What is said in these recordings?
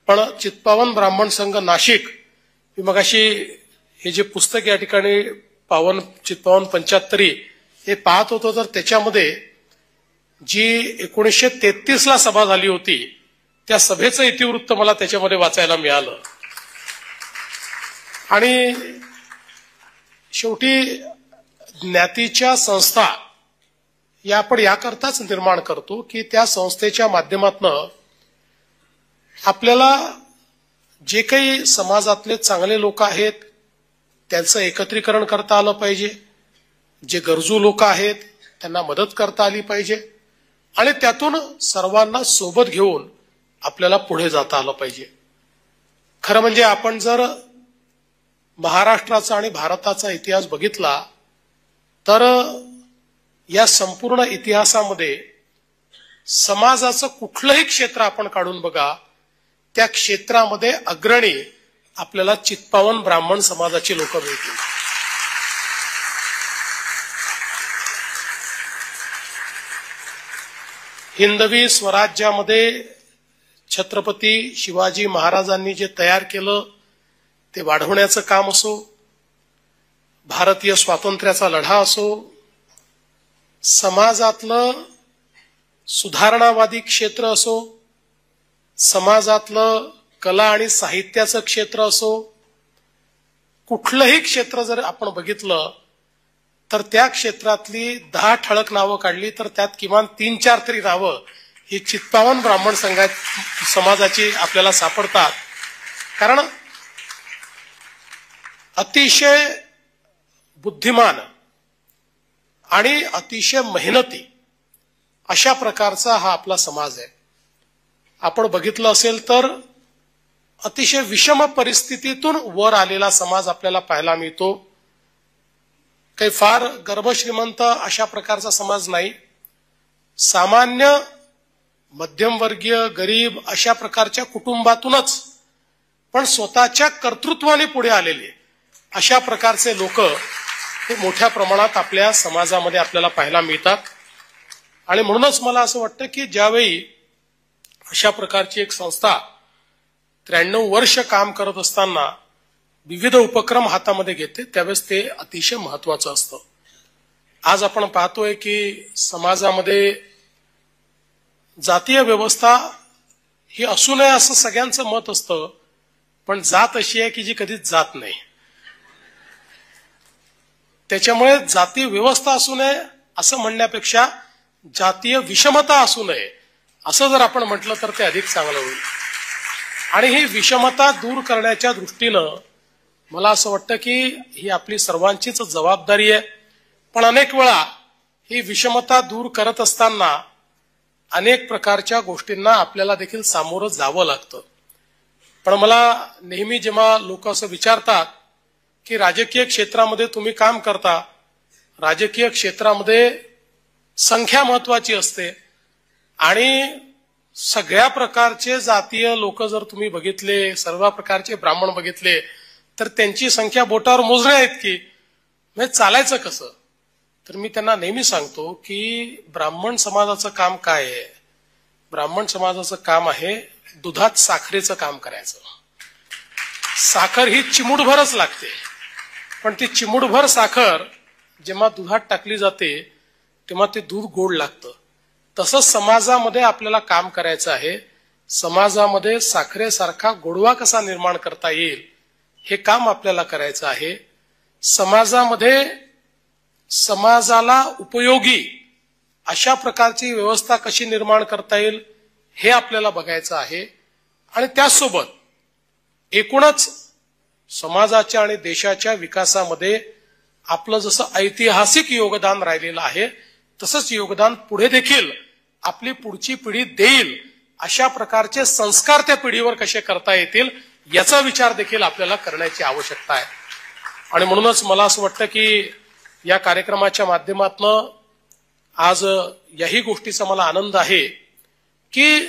पण चित्पावन ब्राह्मण संघ नाशिक, मी मगाशी हे जे पुस्तक या ठिकाणी चित्पावन 75 हे पाहत होतो, तर त्याच्यामध्ये जी 1933 ला सभा झाली होती त्या सभेचं इतिवृत्त मला त्याच्यामध्ये वाचायला मिळालं. आणि शेवटी ज्ञातीच्या संस्था या आपण याकरताच निर्माण करतो की त्या संस्थेच्या माध्यमातून आपल्याला जे काही समाजातले चांगले लोक आहेत त्यांचं एकत्रीकरण करता आलं पाहिजे, जे गरजू लोक आहेत त्यांना मदत करता आली पाहिजे आणि त्यातून सर्वांना सोबत घेऊन आपल्याला पुढे जाता आलं पाहिजे. खरं म्हणजे आपण जर महाराष्ट्राचा आणि भारताचा इतिहास बघितला तर या संपूर्ण इतिहासामध्ये समाजाचं कुठलंही क्षेत्र आपण काढून बघा, त्या क्षेत्रामध्ये अग्रणी आपल्याला चित्पावन ब्राह्मण समाजाची लोक मिळतील. हिंदवी स्वराज्यामध्ये छत्रपती शिवाजी महाराजांनी जे तयार केलं ते वाढवण्याचं काम असो, भारतीय स्वातंत्र्याचा लढा असो, समाजातलं सुधारणावादी क्षेत्र असो, समाजातलं कला आणि साहित्याचं क्षेत्र असो, कुठलंही क्षेत्र जर आपण बघितलं तर त्या क्षेत्रातली 10 ठळक नावं काढली तर त्यात किमान 3-4 तरी नावं ही चित्पावन ब्राह्मण समाजाची आपल्याला सापडतात. कारण अतिशय बुद्धिमान आणि अतिशय मेहनती अशा प्रकारचा हा आपला समाज आहे. आपण बघितलं असेल तर अतिशय विषम परिस्थितीतून वर आलेला समाज आपल्याला पाहायला मिळतो. काही फार गर्भश्रीमंत अशा प्रकारचा समाज नाही, सामान्य मध्यमवर्गीय गरीब अशा प्रकारच्या कुटुंबातूनच पण स्वतःच्या कर्तृत्वाने पुढे आलेले अशा प्रकारचे लोक हे मोठ्या प्रमाणात आपल्या समाजामध्ये आपल्याला पाहायला मिळतात. आणि म्हणूनच मला असं वाटतं की ज्यावेळी अशा प्रकारची एक संस्था 93 वर्ष काम करत असताना विविध उपक्रम हातामध्ये घेते त्यावेळेस ते अतिशय महत्वाचं असतं. आज आपण पाहतोय की समाजामध्ये जातीय व्यवस्था ही असू नये असं सगळ्यांचं मत असतं, पण जात अशी आहे की जी कधीच जात नाही. त्याच्यामुळे जातीय व्यवस्था असू नये असं म्हणण्यापेक्षा जातीय विषमता असू नये असं जर आपण म्हटलं तर ते अधिक चांगलं होईल. आणि ही विषमता दूर करण्याच्या दृष्टीनं मला असं वाटतं की ही आपली सर्वांचीच जबाबदारी आहे. पण अनेक वेळा ही विषमता दूर करत असताना अनेक प्रकारच्या गोष्टींना आपल्याला देखील सामोरं जावं लागतं. पण मला नेहमी जेव्हा लोक असं विचारतात की राजकीय क्षेत्रामध्ये तुम्ही काम करता, राजकीय क्षेत्रामध्ये संख्या महत्वाची असते आणि सगळ्या प्रकारचे जातीय लोक जर तुम्ही बघितले, सर्व प्रकारचे ब्राह्मण बघितले तर त्यांची संख्या बोटावर मोजण्या इतकी, म्हणजे चालायचं कसं? तर मी त्यांना नेहमी सांगतो की ब्राह्मण समाजाचं काम काय आहे? ब्राह्मण समाजाचं काम आहे दुधात साखरेचं काम करायचं. साखर ही चिमूटभरच लागते, पण ती चिमूटभर साखर जेव्हा दुधात टाकली जाते तेव्हा ते दूध गोड लागतं. तसंच समाजामध्ये आपल्याला काम करायचं आहे. समाजामध्ये साखरेसारखा गोडवा कसा निर्माण करता येईल हे काम आपल्याला करायचं आहे. समाजामध्ये समाजाला उपयोगी अशा प्रकारची व्यवस्था कशी निर्माण करता येईल हे आपल्याला बघायचं आहे. आणि त्यासोबत एकूणच समाजाच्या आणि देशाच्या विकासामध्ये आपलं जसं ऐतिहासिक योगदान राहिलेलं आहे तसंच योगदान पुढे देखील आपली पुढची पिढी देईल अशा प्रकारचे संस्कार त्या पिढीवर कसे करता येतील याचा विचार देखील आपल्याला करण्याची आवश्यकता आहे. आणि म्हणूनच मला असं वाटतं की या कार्यक्रमाच्या माध्यमातून आज याही गोष्टीचा मला आनंद आहे की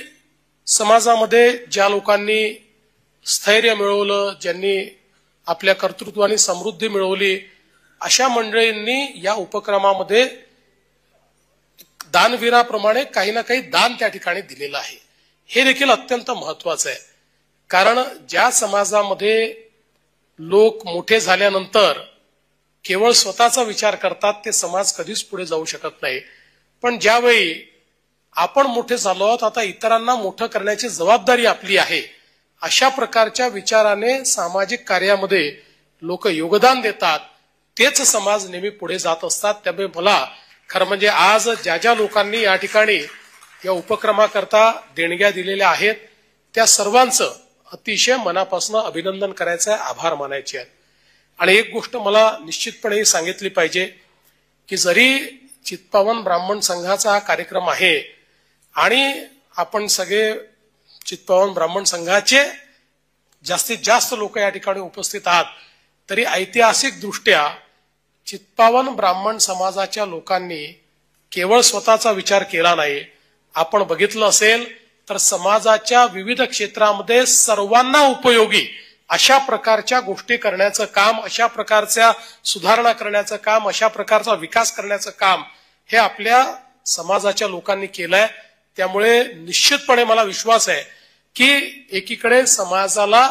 समाजामध्ये ज्या लोकांनी स्थैर्य मिळवलं, ज्यांनी आपल्या कर्तृत्वाने समृद्धी मिळवली, अशा मंडळींनी या उपक्रमामध्ये दानवीराप्रमाणे काही ना काही दान त्या ठिकाणी दिलेलं आहे. हे देखील अत्यंत महत्वाचं आहे. कारण ज्या समाजामध्ये लोक मोठे झाल्यानंतर केवळ स्वतःचा विचार करतात ते समाज कधीच पुढे जाऊ शकत नाही. पण ज्यावेळी आपण मोठे झालो आहोत, आता इतरांना मोठं करण्याची जबाबदारी आपली आहे, अशा प्रकारच्या विचाराने सामाजिक कार्यामध्ये लोक योगदान देतात, तेच समाज नेहमी पुढे जात असतात. त्यामुळे मला खरं म्हणजे आज ज्या ज्या लोकांनी या ठिकाणी या उपक्रमाकरता देणग्या दिलेल्या आहेत त्या सर्वांचं अतिशय मनापासून अभिनंदन करायचं आहे, आभार मानायचे आहेत. आणि एक गोष्ट मला निश्चितपणे सांगितली पाहिजे की जरी चित्पावन ब्राह्मण संघाचा हा कार्यक्रम आहे आणि आपण सगळे चित्पावन ब्राह्मण संघाचे जास्तीत जास्त लोक या ठिकाणी उपस्थित आहात, तरी ऐतिहासिक दृष्ट्या चित्पावन ब्राह्मण समाजाच्या लोकांनी केवळ स्वतःचा विचार केला नाही. आपण बघितलं असेल तर समाजाच्या विविध क्षेत्रामध्ये सर्वांना उपयोगी अशा प्रकारच्या गोष्टी करण्याचं काम, अशा प्रकारच्या सुधारणा करण्याचं काम, अशा प्रकारचा विकास करण्याचं काम हे आपल्या समाजाच्या लोकांनी केलंय. त्यामुळे निश्चितपणे मला विश्वास आहे की एकीकडे समाजाला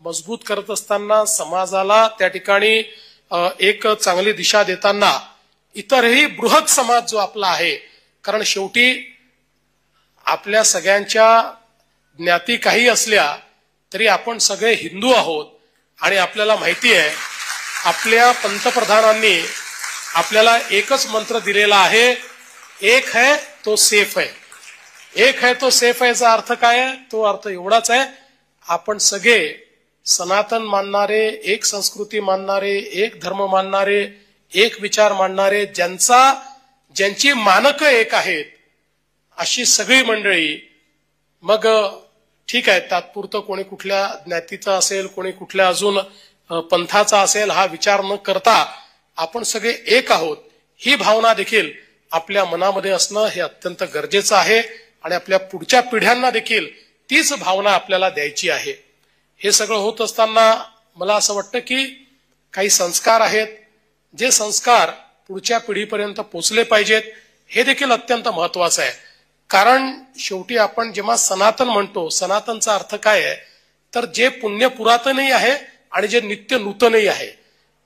मजबूत करत असताना, समाजाला त्या ठिकाणी एक चांगली दिशा देताना इतरही बृहत समाज जो आपला आहे, कारण शेवटी आपल्या सगळ्यांच्या ज्ञाती काही असल्या तरी आपण सगळे हिंदू आहोत. आणि आपल्याला माहिती आहे आपल्या पंतप्रधानांनी आपल्याला एकच मंत्र दिलेला आहे, एक है तो सेफ है. एक है तो सेफ है याचा अर्थ काय आहे? तो अर्थ एवढाच आहे, आपण सगळे सनातन मानणारे, एक संस्कृती मानणारे, एक धर्म मानणारे, एक विचार मानणारे, ज्यांची मानकं एक आहेत अशी सगळी मंडळी, मग ठीक आहे तात्पुरतं कोणी कुठल्या ज्ञातीचा असेल, कोणी कुठल्या अजून पंथाचा असेल, हा विचार न करता आपण सगळे एक आहोत ही भावना देखील आपल्या मनामध्ये असणं हे अत्यंत गरजेचं आहे. आणि आपल्या पुढच्या पिढ्यांना देखील तीच भावना आपल्याला द्यायची आहे. हे सगळं होत असताना मला असं वाटतं की काही संस्कार आहेत, जे संस्कार पुढच्या पिढीपर्यंत पोचले पाहिजेत, हे देखील अत्यंत महत्वाचं आहे. कारण शेवटी आपण जेव्हा सनातन म्हणतो, सनातनचा अर्थ काय आहे तर जे पुण्य पुरातनही आहे आणि जे नित्य नूतनही आहे.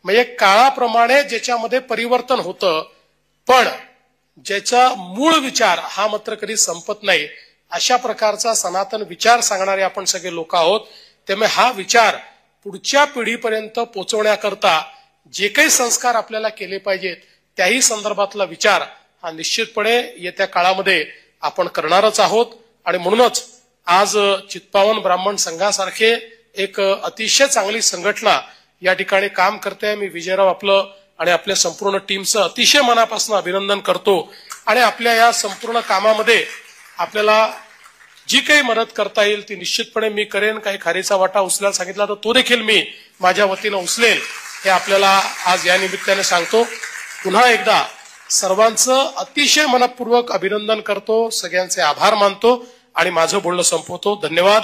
म्हणजे काळाप्रमाणे ज्याच्यामध्ये परिवर्तन होतं, पण ज्याचा मूळ विचार हा मात्र कधी संपत नाही, अशा प्रकारचा सनातन विचार सांगणारे आपण सगळे लोक आहोत. त्यामुळे हा विचार पुढच्या पिढीपर्यंत पोहोचवण्याकरता जे काही संस्कार आपल्याला केले पाहिजेत त्याही संदर्भातला विचार हा निश्चितपणे येत्या काळामध्ये आपण करणारच आहोत. आणि म्हणूनच आज चित्पावन ब्राह्मण संघासारखे एक अतिशय चांगली संघटना या ठिकाणी काम करते. मी विजयराव आपलं आणि आपल्या संपूर्ण टीमचं अतिशय मनापासून अभिनंदन करतो. आणि आपल्या या संपूर्ण कामामध्ये आपल्याला जी काही मदत करता येईल ती निश्चितपणे मी करेन. काही खारीचा वाटा उचलायला सांगितला तर तो देखील मी माझ्या वतीनं उचलेल, हे आपल्याला आज या निमित्ताने सांगतो. पुन्हा एकदा सर्वांचं अतिशय मनपूर्वक अभिनंदन करतो, सगळ्यांचे आभार मानतो आणि माझं बोलणं संपवतो. धन्यवाद.